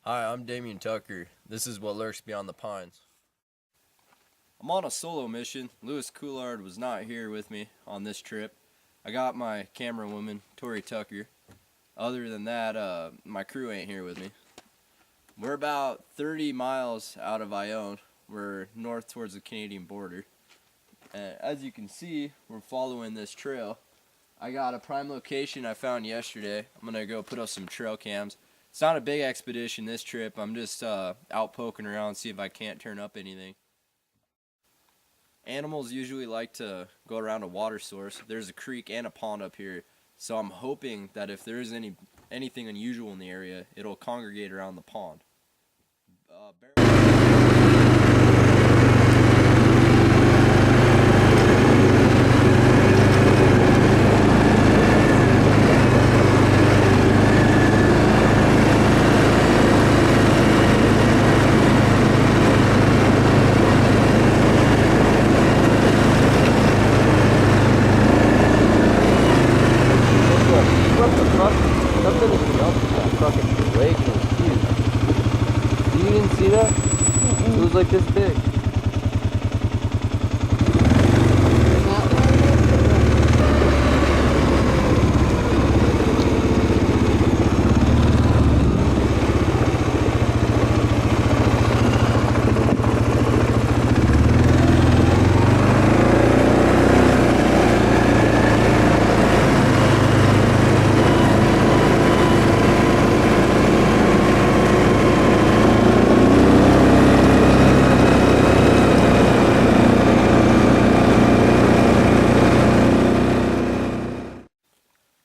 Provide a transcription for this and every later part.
Hi, I'm Damien Tucker. This is what lurks beyond the pines. I'm on a solo mission. Lewis Coulard was not here with me on this trip. I got my camera woman, Tori Tucker. Other than that, my crew ain't here with me. We're about 30 miles out of Ione. We're north towards the Canadian border. As you can see, we're following this trail. I got a prime location I found yesterday. I'm gonna go put up some trail cams. It's not a big expedition this trip. I'm just out poking around, see if I can't turn up anything. Animals usually like to go around a water source. There's a creek and a pond up here, so I'm hoping that if there is anything unusual in the area, it'll congregate around the pond. Something is melting that fucking lake and it's huge. You didn't see that? It was like this big.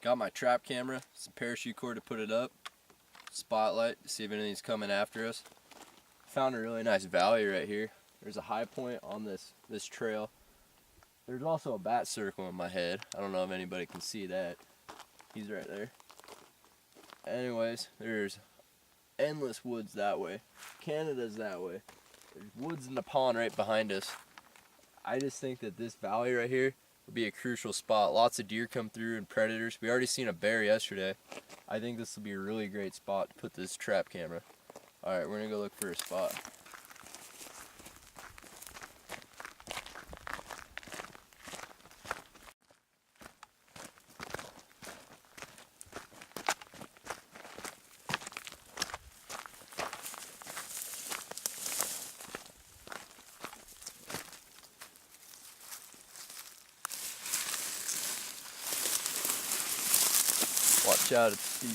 Got my trap camera, some parachute cord to put it up, spotlight to see if anything's coming after us. Found a really nice valley right here. There's a high point on this trail. There's also a bat circle in my head. I don't know if anybody can see that. He's right there. Anyways, there's endless woods that way. Canada's that way. There's woods in the pond right behind us. I just think that this valley right here would be a crucial spot. Lots of deer come through and predators. We already seen a bear yesterday. I think this will be a really great spot to put this trap camera. Alright, we're gonna go look for a spot. Watch out, it's steep.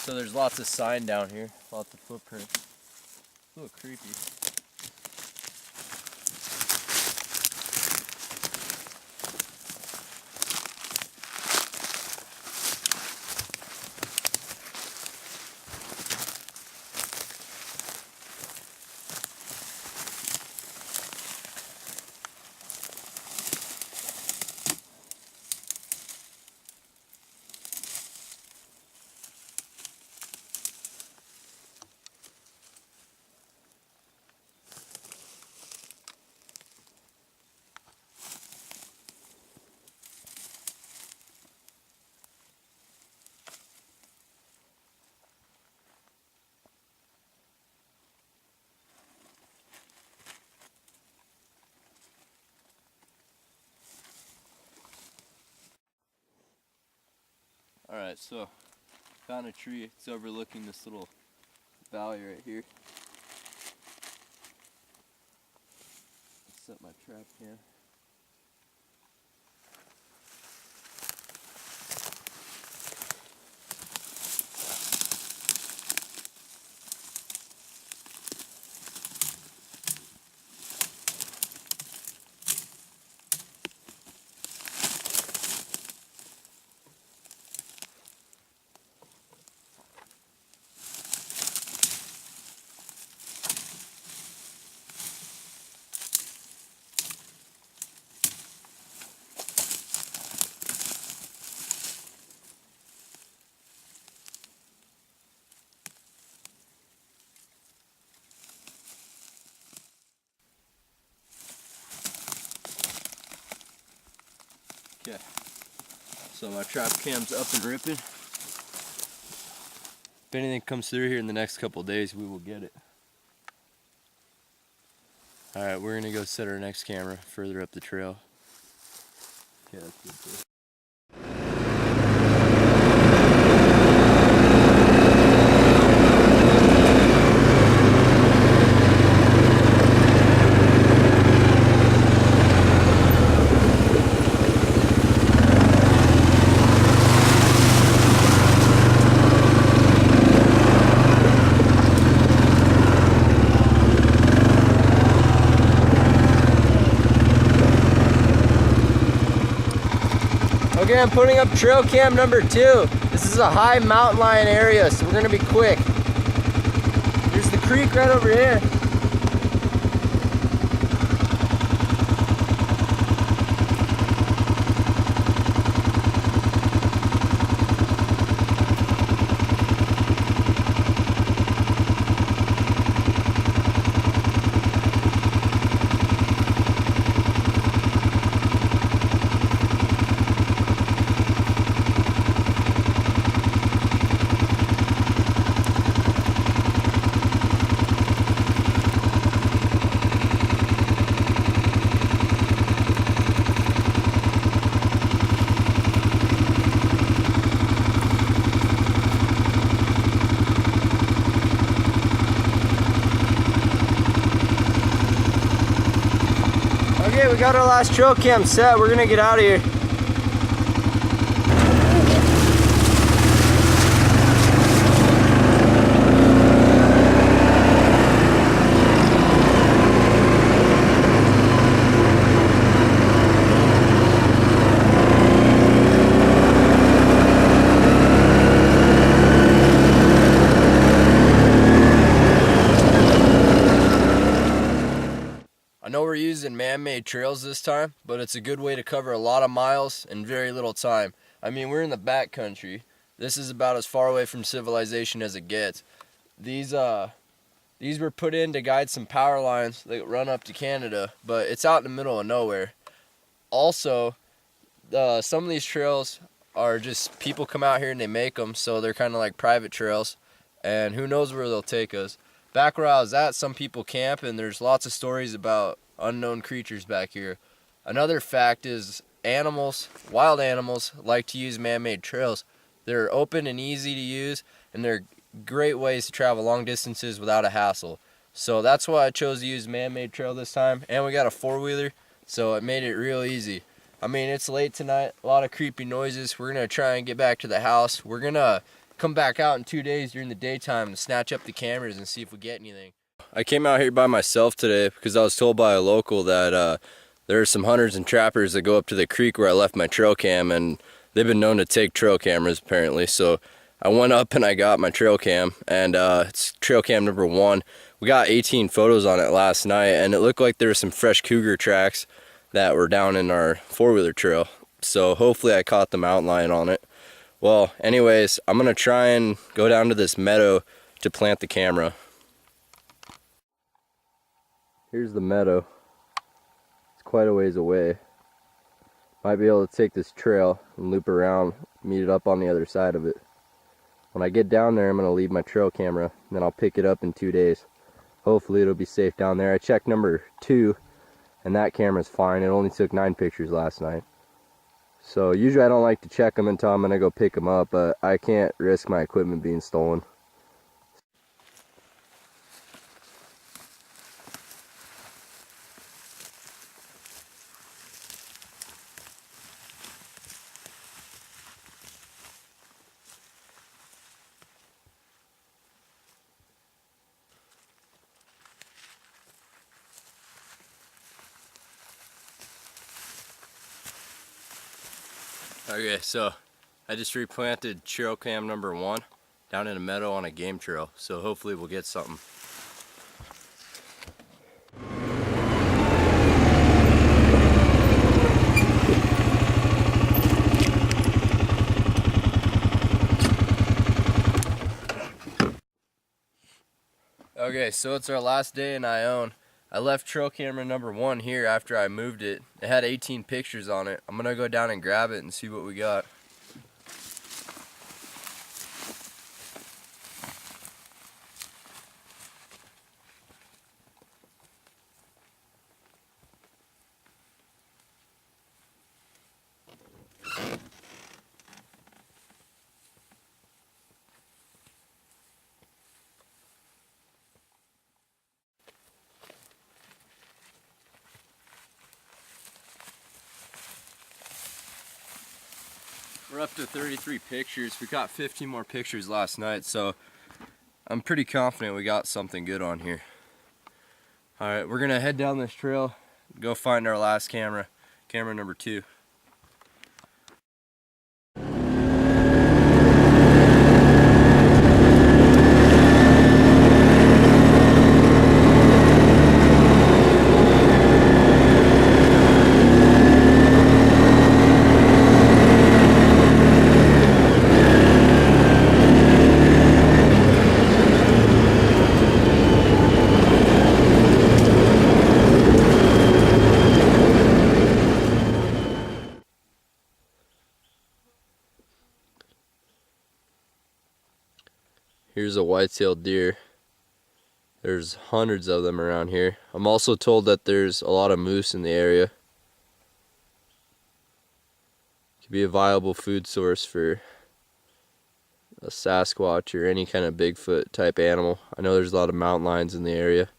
So there's lots of sign down here, lots of footprints. It's a little creepy. Alright, so found a tree. It's overlooking this little valley right here. Set my trap cam. Okay, so my trap cam's up and ripping. If anything comes through here in the next couple of days, we will get it. Alright, we're gonna go set our next camera further up the trail. Okay, that's good too. Okay, I'm putting up trail cam number 2. This is a high mountain lion area, so we're gonna be quick. There's the creek right over here. Okay, we got our last trail cam set. We're gonna get out of here. I know we're using man-made trails this time, but it's a good way to cover a lot of miles in very little time. I mean, we're in the backcountry. This is about as far away from civilization as it gets. These were put in to guide some power lines that run up to Canada, but it's out in the middle of nowhere. Also, some of these trails are just people come out here and they make them, so they're kind of like private trails, and who knows where they'll take us. Back where I was at, some people camp, and there's lots of stories about unknown creatures back here. Another fact is animals, wild animals, like to use man-made trails. They're open and easy to use, and they're great ways to travel long distances without a hassle. So that's why I chose to use man-made trail this time, and we got a four-wheeler, so it made it real easy. I mean, it's late tonight, a lot of creepy noises. We're gonna try and get back to the house. We're gonna come back out in 2 days during the daytime and snatch up the cameras and see if we get anything. I came out here by myself today because I was told by a local that there are some hunters and trappers that go up to the creek where I left my trail cam, and they've been known to take trail cameras apparently. So I went up and I got my trail cam, and it's trail cam number 1. We got 18 photos on it last night, and it looked like there were some fresh cougar tracks that were down in our four-wheeler trail. So hopefully I caught the mountain lion on it. Well, anyways, I'm gonna try and go down to this meadow to plant the camera. Here's the meadow. It's quite a ways away. Might be able to take this trail and loop around, meet it up on the other side of it. When I get down there, I'm gonna leave my trail camera, and then I'll pick it up in 2 days. Hopefully it'll be safe down there. I checked number 2, and that camera's fine. It only took 9 pictures last night. So usually I don't like to check them until I'm gonna go pick them up, but I can't risk my equipment being stolen. Okay, so I just replanted trail cam number 1 down in a meadow on a game trail, so hopefully we'll get something. Okay, so it's our last day in Ione. I left trail camera number 1 here after I moved it. It had 18 pictures on it. I'm gonna go down and grab it and see what we got. We're up to 33 pictures. We got 15 more pictures last night, so I'm pretty confident we got something good on here. Alright, we're gonna head down this trail, go find our last camera, camera number 2. Here's a white-tailed deer. There's hundreds of them around here. I'm also told that there's a lot of moose in the area. Could be a viable food source for a Sasquatch or any kind of Bigfoot type animal. I know there's a lot of mountain lions in the area.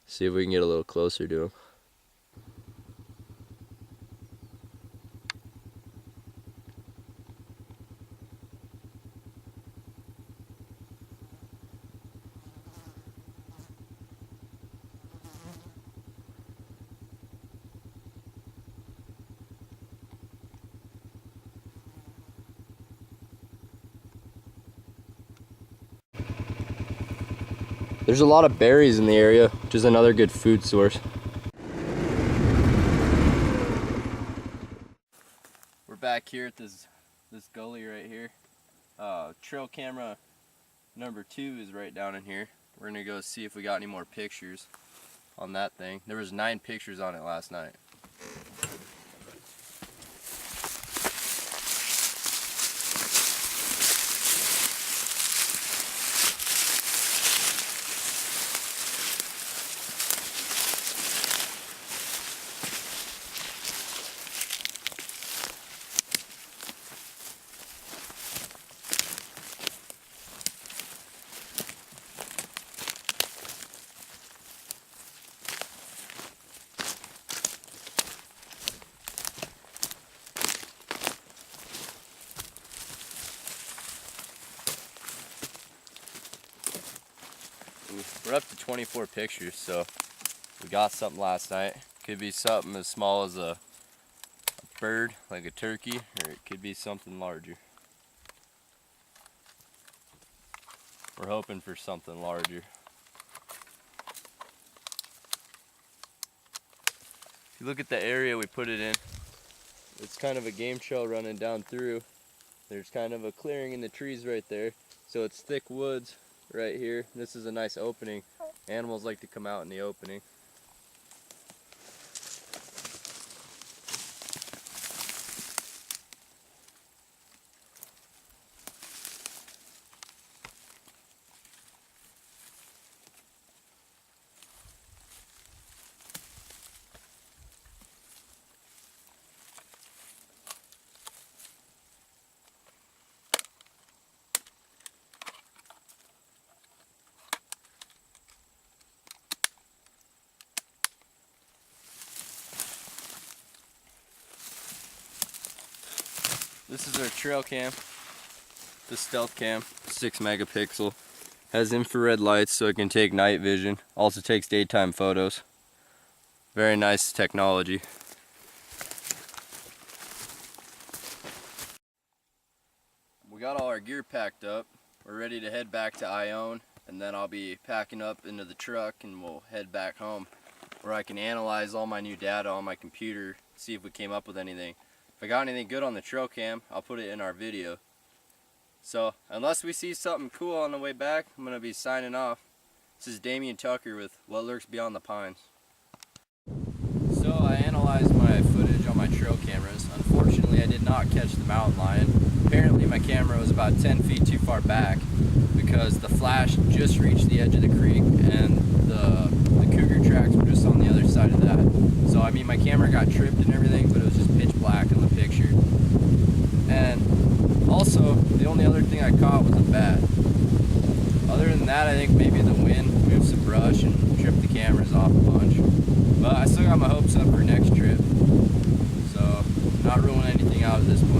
See if we can get a little closer to them. There's a lot of berries in the area, which is another good food source. We're back here at this gully right here. Trail camera number 2 is right down in here. We're gonna go see if we got any more pictures on that thing. There was 9 pictures on it last night. We're up to 24 pictures, so we got something last night. Could be something as small as a bird, like a turkey, or it could be something larger. We're hoping for something larger. If you look at the area we put it in, it's kind of a game trail running down through. There's kind of a clearing in the trees right there, so it's thick woods right here. This is a nice opening. Animals like to come out in the opening. This is our trail cam, the stealth cam, 6 megapixel. Has infrared lights so it can take night vision. Also takes daytime photos. Very nice technology. We got all our gear packed up. We're ready to head back to Ione, and then I'll be packing up into the truck and we'll head back home where I can analyze all my new data on my computer, see if we came up with anything. If I got anything good on the trail cam, I'll put it in our video. So, unless we see something cool on the way back, I'm going to be signing off. This is Damien Tucker with What Lurks Beyond the Pines. So I analyzed my footage on my trail cameras. Unfortunately, I did not catch the mountain lion. Apparently my camera was about 10 feet too far back because the flash just reached the edge of the creek and the cougar tracks were just on the other side of that. So I mean, my camera got tripped and everything, but it was just pitch black in the picture. And also, the only other thing I caught was a bat. Other than that, I think maybe the wind moved some brush and tripped the cameras off a bunch. But I still got my hopes up for next trip. So, not ruling anything out at this point.